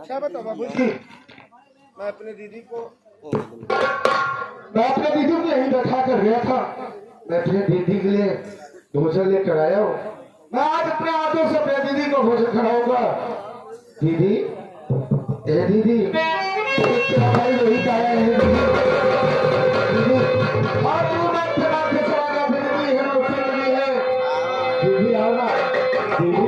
क्या बता बाबू जी, मैं अपने दीदी को यही बैठा कर गया था। मैं अपने दीदी के लिए भोजन लेकर आया हूँ। मैं आज अपने हाथों से अपने दीदी को भोजन कराऊंगा। दीदी, ए दीदी, तेरा भाई रोहित आया है। दीदी, और तू मैं चला के चला गया। दीदी है रोटी लगी है। दीदी आओ ना। दीदी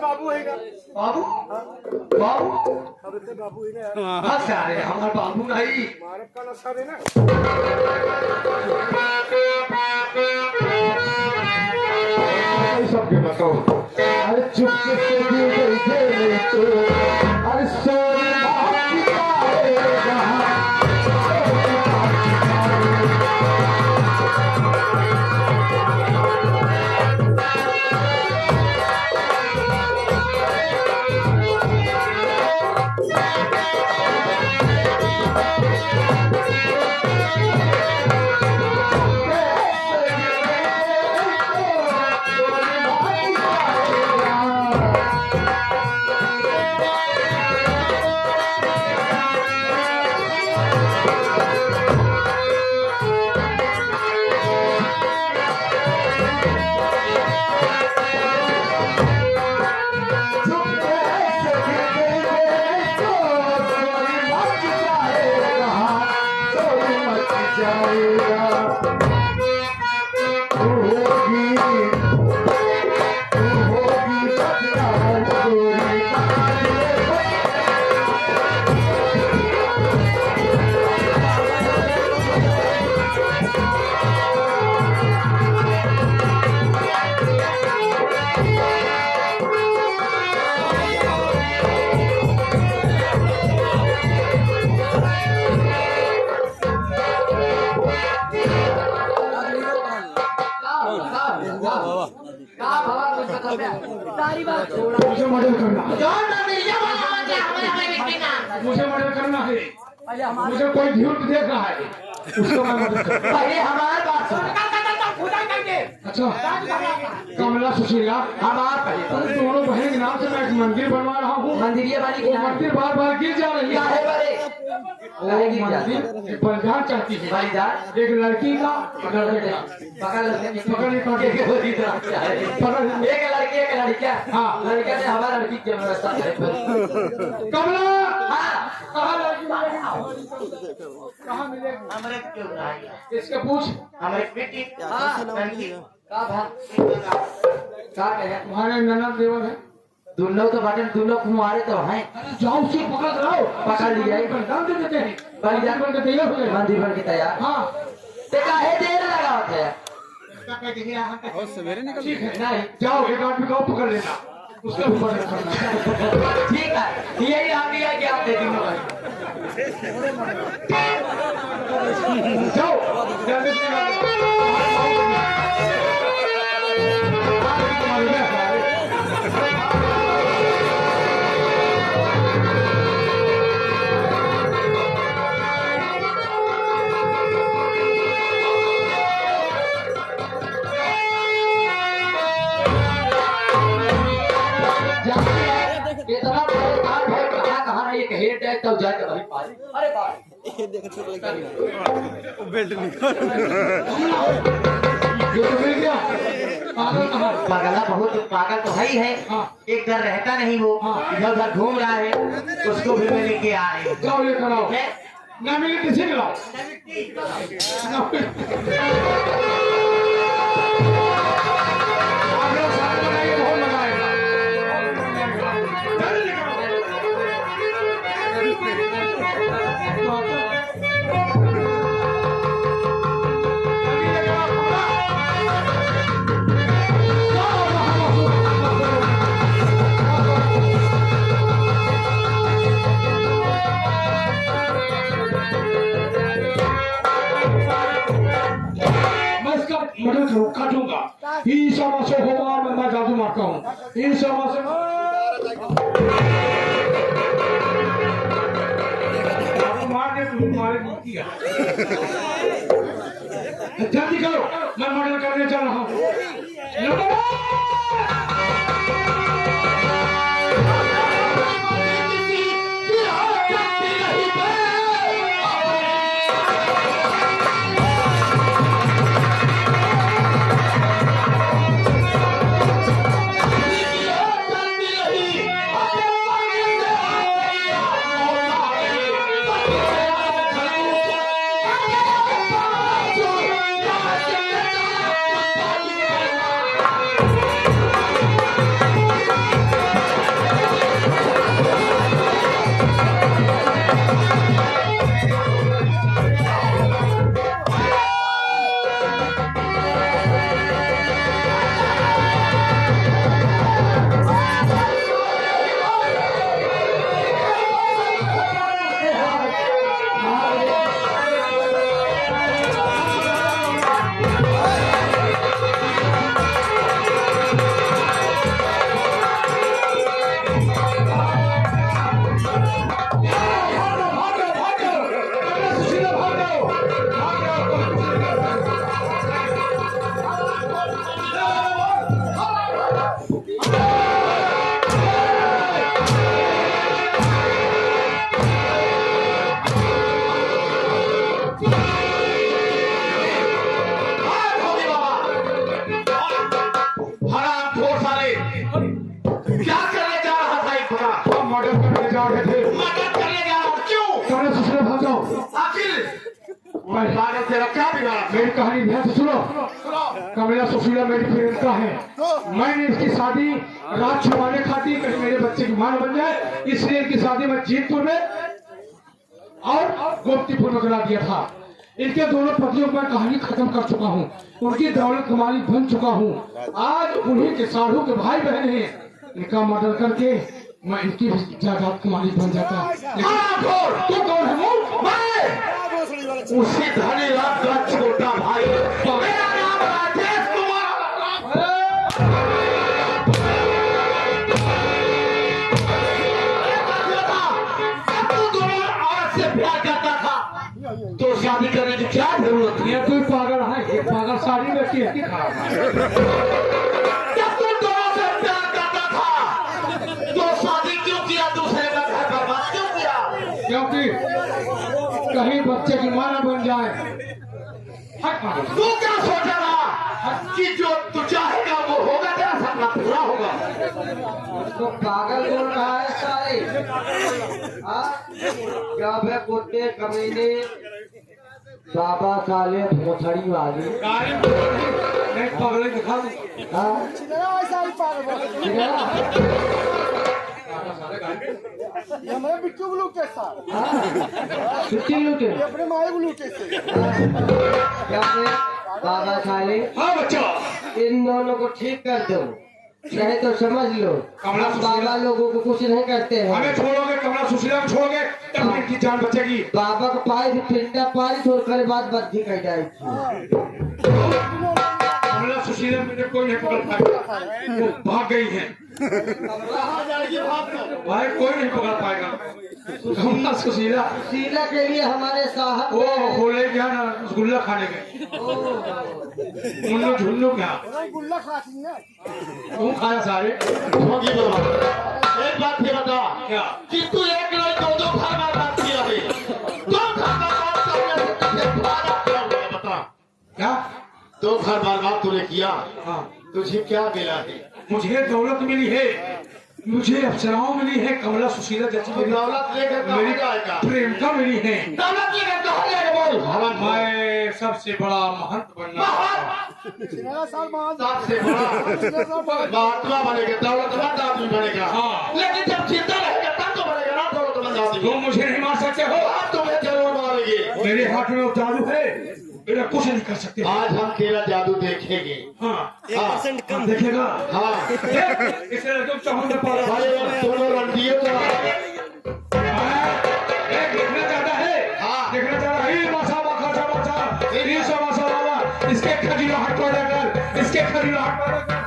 बाबू है ना बाबू बाबू अब इतने बाबू ही ना हाँ सारे हमारे बाबू नहीं मारक का नशा है ना सबके बताओ अरे चुपके से क्यों गई तो अरे सोनी बाकी का है सारी बात मुझे मर्डर करना, मुझे मर्डर करना है। पहले हमारे मुझे कोई झूठ देख रहा है, उसको मैं मर्डर करूँ। पहले हमारी बात सुन। अच्छा, कमला सुशीला, अरे दोनों बहन के नाम से मैं एक मंदिर बनवा रहा हूँ। मंदिरिया वाली वो मंदिर बार बार गिर जा रही है। वो मंदिर एक बलिदान चाहती है, बलिदान एक लड़की का लड़के का। पकड़ एक लड़की एक लड़का। हाँ। लड़का ने हमारा लड़की की व्यवस्था करे। कमला हाँ। कहाँ लड़की कहाँ मिलेगी? हमारे क्यों नहीं? इसके पूछ। हमारे बेटी हाँ लड़की का भाग का कहे तुम्हारे ननद देवर है, दोनों तो बटन दोनों कुमारे तो हैं। जाओ उसको पकड़ लाओ। पकड़ लिया है। बलिदान दे देते हैं, बलिदान बन के तैयार हो जाए। मंदिर बन के तैयार। हाँ ते काहे देर लगा होता है? ठीक है, नहीं जाओ एक आदमी को पकड़ लेना, उसका भी मर्डर करना। ठीक है, यही आ गया कि आप दे दिनों भाई। जाओ जल्दी से इतना परेशान है कहाँ एक हेड है तब जाके वही पास। अरे बाप ये तो मिल गया। पागल कहाँ? पागला बहुत पागल तो है ही है। हाँ। एक घर रहता नहीं वो इधर उधर घूम रहा है, उसको भी मैं लेके आ रही हूँ। जाओ ये कराओ, ना मिले किसी को लाओ। आगे साथ बनाइए, बहुत मजा आएगा। जल्दी निकालो। जल्दी निकालो, कमला। मैं इसका मर्डर करूँ, काटूंगा। ईसा मसीह होगा, मैं जादू मारता हूँ। ईसा मसीह मार दे, तुम मारे किया। जल्दी करो, मैं मर्डर करने जा रहा हूँ। मेरी कहानी ध्यान से सुनो। कमला सुशीला मेरी प्रेमिका है। मैंने इसकी शादी रात छुपाने खाती कहीं मेरे बच्चे की मां बन जाए, इसलिए इनकी शादी मैं जीतपुर में और गोमतीपुर में करा दिया था। इनके दोनों पतियों पर कहानी खत्म कर चुका हूँ, उनकी दौलत कमाली बन चुका हूँ। आज उन्हीं के साढ़ू के भाई बहन हैं, इनका मर्डर करके मैं इनकी जायदाद कमाली बन जाता। तू कौन है? उसी धनीराम का छोटा भाई मेरा नाम राजेश कुमार। शादी करने की क्या जरूरत है? ये कोई पागल है, ये पागल साड़ी में की है जब तुम दोनों से प्यार करता था तो शादी क्यों किया? दूसरे का घर बर्बाद क्यों किया? क्योंकि कहीं बच्चे की मां न बन जाए। हट पागल। तू क्या सोच रहा कि जो तू चाहेगा वो होगा? तेरा सपना पूरा होगा। तो पागल बोल रहा है सारे। क्या मैं कुत्ते कमीने बाबा साले भोसड़ी वाली। नहीं पागल दिखा दे। हमारे बिट्टू ब्लू के साथ छुट्टी लूटे अपने माए ब्लू के से क्या है? बाबा साले हाँ बच्चा, इन दोनों को ठीक कर दो, चाहे तो समझ लो। कमला हम बाबा लोगों को कुछ नहीं करते हैं। हमें छोड़ोगे, कमला सुशीला को छोड़ोगे तब इनकी जान बचेगी। बाबा का पाए पिंडा पारी छोड़कर बात बद्धी कर जाएगी। कमला सुशीला मुझे कोई नहीं पकड़ पाएगा, वो भाग गई है। भाई कोई नहीं पकड़ पाएगा। कमला सुशीला शीला के लिए हमारे साहब वो बोले क्या ना रसगुल्ला खाने गए, मुन्नू झुन्नू क्या गुल्ला खाती है। तुम खाया सारे। होगी बाबा। एक बात ये बता क्या कि तू एक नहीं दो घर बर्बाद किया है। दो घर बर्बाद करने से तुझे फायदा क्या हुआ? बता। क्या? दो घर बर्बाद तूने किया, हाँ, तुझे क्या मिला है? मुझे दौलत मिली है, मुझे अप्सराओं मिली है, कमला सुशीला जैसी तू दौलत लेकर कहाँ मेरी जाएगा? प्रेमिका मिली है। दौलत लेकर कहाँ जाएगा? बोल। मैं सबसे बड़ा महंत बनना चाहता हूं। मेरा साल मान सबसे बड़ा महात्मा बनेगा, दौलतमंद आदमी बनेगा। हाँ। लेकिन जब जिंदा रहेगा तब तो बनेगा ना दौलतमंद आदमी। तुम मुझे नहीं मार सकते हो। आप तुम्हें जरूर मारेंगे। मेरे हाथ में वो जादू है, मेरा कुछ नहीं कर सकते। आज हम तेरा जादू देखेंगे। हाँ, हाँ, देखेगा। हाँ। इस लड़के को चाहूंगा पागल। भाई अब दोनों रणदियों तो देखना चाहता है। हाँ। देखना चाहता है। इसके खजीला हट पर जाकर, इसके खजीला हट पर जाकर।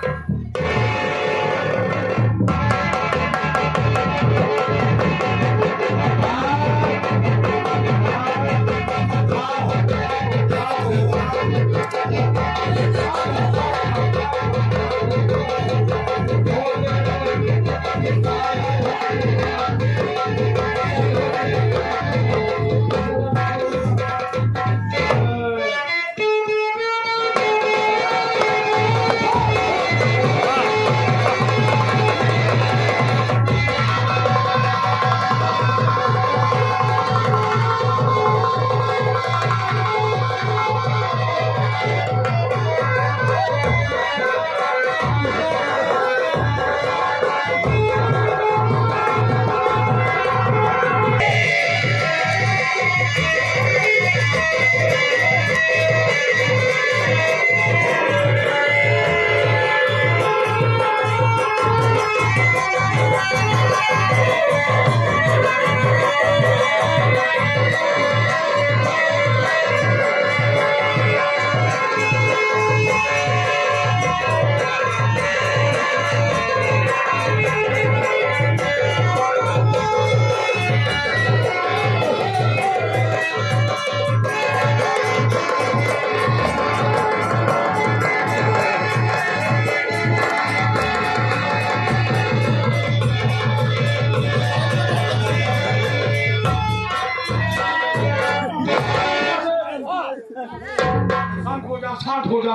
शांत हो जा।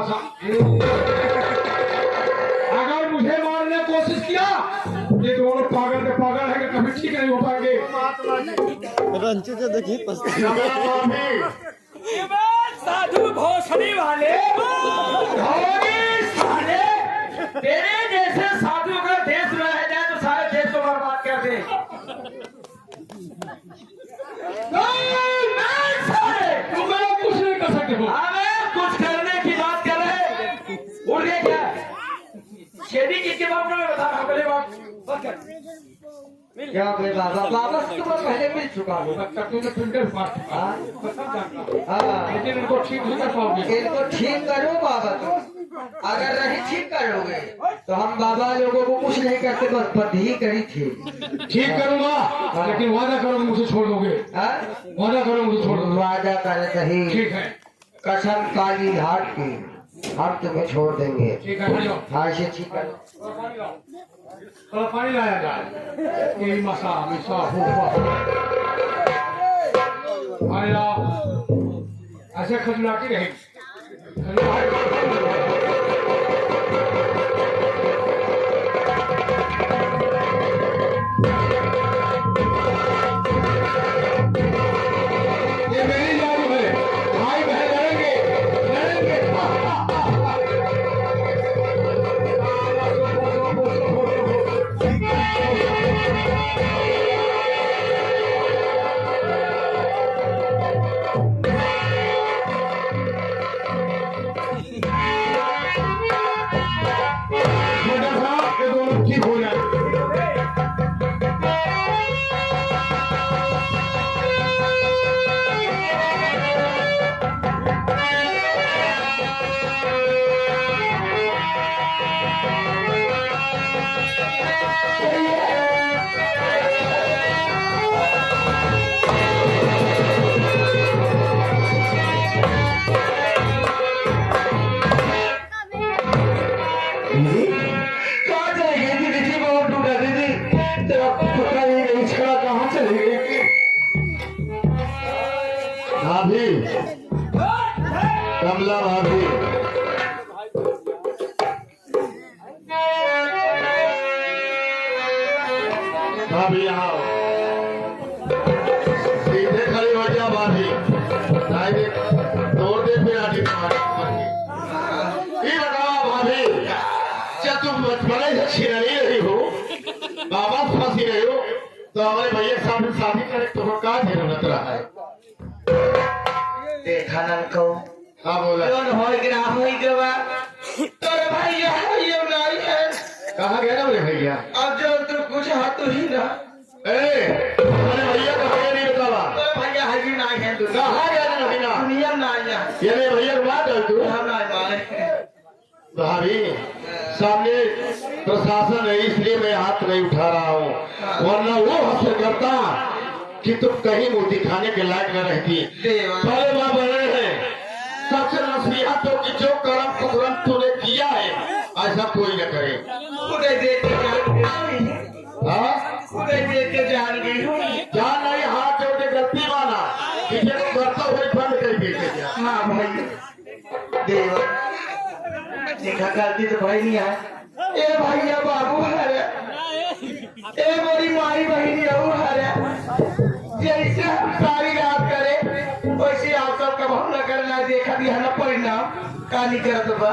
अगर मुझे मारने की कोशिश किया, ये दोनों पागल के पागल है कि कभी ठीक नहीं हो पाएंगे। रंचित देखिए साधु भोसड़ी वाले साले, तेरे जैसे साधु का देश में रह जाए तो सारे देश को बर्बाद कर दे। तुम कुछ नहीं कर सकते हो। कुछ करने की बात कर रहे उड़ गए क्या? शेदी किसके बाप ने बता रहा पहले बात कर। क्या भाई बाबा बाबा से तो मैं पहले मिल चुका हूँ। तूने प्रिंटर मार चुका है, सब जानता हूँ। हाँ, लेकिन इनको ठीक नहीं कर पाओगे। इनको ठीक करो बाबा तुम। अगर नहीं ठीक करोगे तो हम बाबा लोगों को कुछ नहीं करते, बस बंदी करी थी। ठीक करूंगा, लेकिन वादा करो मुझे छोड़ दोगे। हाँ? वादा करो मुझे छोड़ दोगे। वादा करे सही, ठीक है, कसम काली घाट की, हम तुम्हें छोड़ देंगे। ठीक है, जाओ। हाँ इसे ठीक करो। थोड़ा पानी लाया जाए, यही मसा मिसा पानी लाओ, ऐसे खजुलाती रहेगी। ये मेरी जादू है, भाई बहन लड़ेंगे, लड़ेंगे। छोटा सा ये दोनों ठीक हो जाए। कहाँ चली गई थी दीदी? बहुत टूटा दीदी, तेरा पता ही नहीं चला कहाँ चली गई थी। भाभी, कमला भाभी, भाभी आओ, सीधे खड़ी हो जा भाभी, नहीं देख तोड़ दे फिर आगे ये बताओ भाभी, क्या तुम बचपन से छिड़ी रही हो, बाबा फंसी रही हो, तो हमारे भैया के सामने शादी करे तो क्या जरूरत रहा है? देखा ननको हाँ बोला, जोन होई गवा तोरे भैया ये नहीं है। कहाँ गया ना मेरे भैया? अब जो तू कुछ हाथ तो ही ना, हमारे भैया का भैया नहीं बतावा, तोरे भैया हजी नहीं है, तू कहाँ गया ना भैया? दुनिया में नहीं है, ये मेरे भैया की बात है तू? हम नहीं माने। भाभी सामने प्रशासन है इसलिए मैं हाथ नहीं उठा रहा हूँ, वरना वो हंस करता कि तुम कहीं मुंह दिखाने के लायक न रहती। बड़े माँ बड़े हैं, सबसे नसीहत हो कि जो कर्म कुकर्म तूने किया है ऐसा कोई न करे। खुदे देख के जान गई, हाँ? खुदे देख के जान गई। जान नहीं, हाथ जोड़ के गलती माना, किसी को करता हुए बंद कर देते क्या? हाँ भाई देव देखा गलती तो भाई नहीं है। ए भैया बाबू हरे, ए मेरी माई बहनी रहू हरे, जैसे हम सारी रात करे वैसे आप सब कब हम न करना, देखा दिया न परिणाम का नहीं करत बा।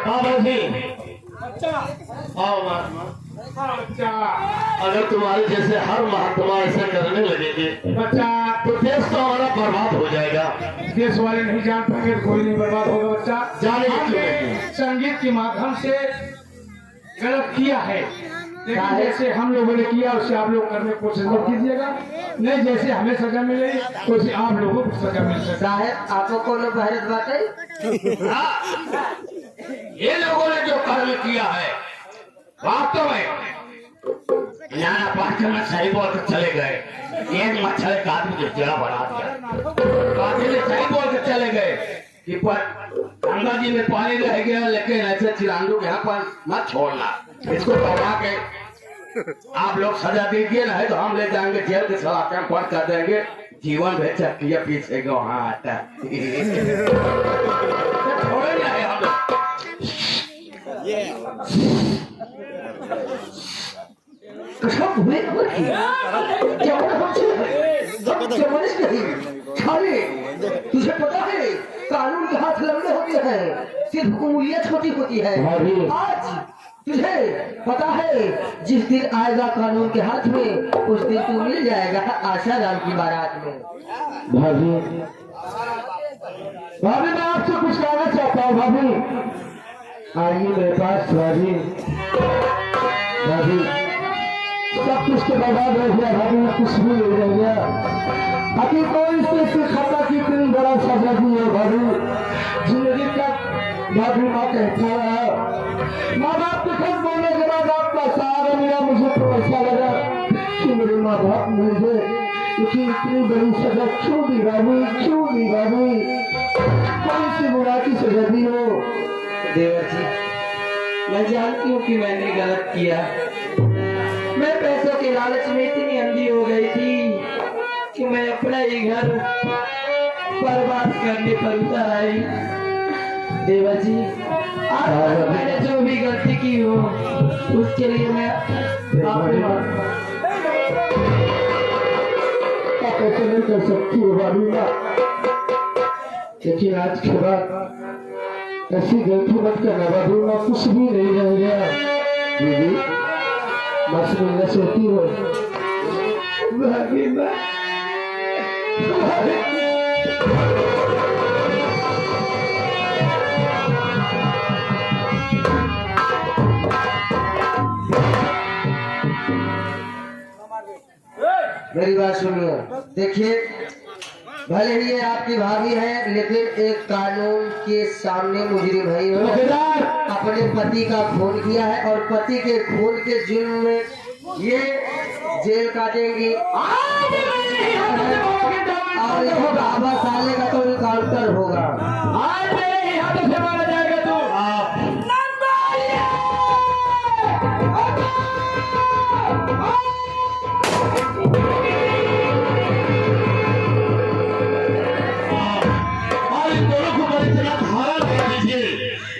हाँ भाई, आओ महात्मा, अगर तुम्हारे जैसे हर महात्मा ऐसा करने लगेंगे बच्चा तो देश तो हमारा बर्बाद हो जाएगा। देश वाले नहीं जान पाएंगे तो कोई नहीं बर्बाद होगा बच्चा। जाने हमने संगीत के माध्यम से गलत किया है, लेकिन जैसे हम लोगों ने किया उससे आप लोग करने की कोशिश मत कीजिएगा, नहीं जैसे हमें सजा मिले वैसे आप लोगों को सजा मिल सकता है। साहब आपको कौन भारत बात है? ये लोगों ने जो कर्म किया है वास्तव में नाना पार्टी में सही बोल के चले गए, एक मच्छर एक आदमी की जड़ा बढ़ा दिया। पार्टी में सही बोल के चले गए कि गंगा जी में पानी रह गया, लेकिन ऐसे चिरांदू के यहाँ पर मत छोड़ना, इसको दबा के आप लोग सजा दीजिए, नहीं तो हम ले जाएंगे जेल के सलाखे में बंद कर देंगे, जीवन भर चक्रिया पीछे गो वहाँ आता छोड़े नहीं हम लोग। कसम हुए खबर की जवान हमसे जवानिश नहीं छाले। तुझे पता है कानून के हाथ लंबे होते हैं, सिर्फ उंगलियां छोटी होती है। आज तुझे पता है जिस दिन आएगा कानून के हाथ में उस दिन तू मिल जाएगा आशाराम की बारात में। भाभी, भाभी मैं आपसे कुछ कहना चाहता हूँ। भाभी आइए मेरे पास। भाभी, भाभी सब कुछ तो बर्बाद हो गया, भाभी कुछ भी नहीं रह गया। अभी कोई इससे खतरा की इतनी बड़ा बड़ा सजा दिया भाभी, जिंदगी का भाभी माँ कहता रहा, माँ बाप के खुद बोलने के बाद आपका सहारा मिला, मुझे तो ऐसा लगा कि मेरे माँ बाप मिल गए, लेकिन इतनी बड़ी सजा क्यों दी भाभी, क्यों दी भाभी? कौन सी बुरा की सजा दी हो? देवर जी, मैं जानती हूँ कि मैंने गलत किया। मैं पैसों के लालच में इतनी अंधी हो गई थी कि मैं अपना ही घर बर्बाद करने पर उतर आई। देवर जी, आज तक मैंने जो भी गलती की हो उसके लिए मैं आपके आप ऐसे नहीं कर सकती हो भाभी माँ, लेकिन आज के बाद ऐसी गलती मत करना भाभी माँ, कुछ भी नहीं रह गया। दीदी बस मिलना सोती हो भाभी माँ। मेरी बात सुनिए, देखिए भले ही ये आपकी भाभी है, लेकिन एक कानून के सामने मुजरिम है। ये अपने पति का खून किया है और पति के खून के जुर्म में ये जेल काटेंगी और ये बाबा साले का तो इनकाउंटर होगा। आज मेरे ही हाथों से मारा जाएगा तू। और इन दोनों को बड़ी जगह धारा लगा दीजिए,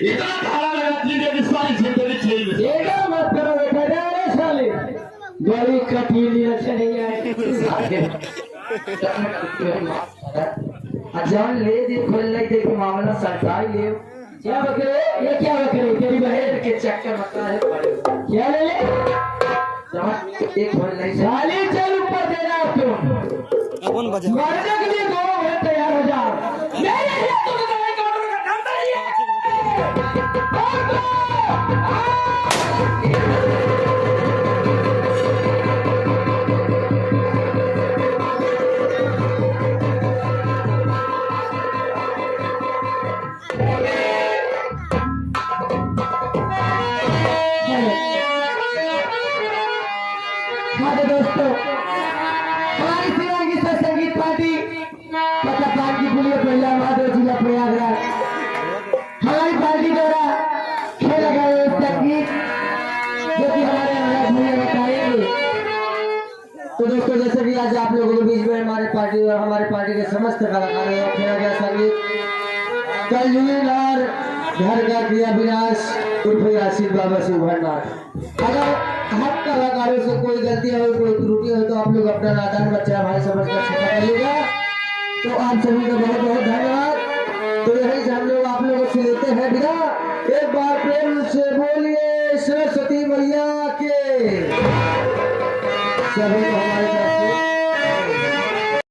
इतना धारा लगा दीजिए कि सारी जिंदगी जेल में। देखा मत करो बेटा, अरे साले बड़ी कठिन अच्छा नहीं आए। जब ले दे खोल नहीं दे के मामला सरकार ले क्या बकरे, ये क्या बकरे, तेरी बहन के चक्कर मत है। क्या ले ले? एक खोल नहीं साली चल ऊपर दे रहा है तुम, मरने के लिए दोनों है तैयार हो जाओ। मेरे लिए तुम तो दवाई काउंटर का काम तो नहीं है। हाँ तो दोस्तों, हमारी शिवांगी संगीत पार्टी पता की पुलिया पहला महादेव जिला प्रयागराज, हमारी पार्टी द्वारा खेला गया ये संगीत जो कि हमारे महाराज भैया बताएंगे। तो दोस्तों, जैसे भी आज आप लोगों के बीच में हमारे पार्टी और हमारे पार्टी के समस्त कलाकारों का खेला गया संगीत कलयुग और घर का क्रिया विनाश उर्फ यासिर बाबा सिंह भंडार। अगर हम कलाकारों से कोई गलती हो, कोई त्रुटि हो तो आप लोग अपना नादान बच्चा भाई समझ कर क्षमा करिएगा। तो आप सभी का बहुत बहुत धन्यवाद।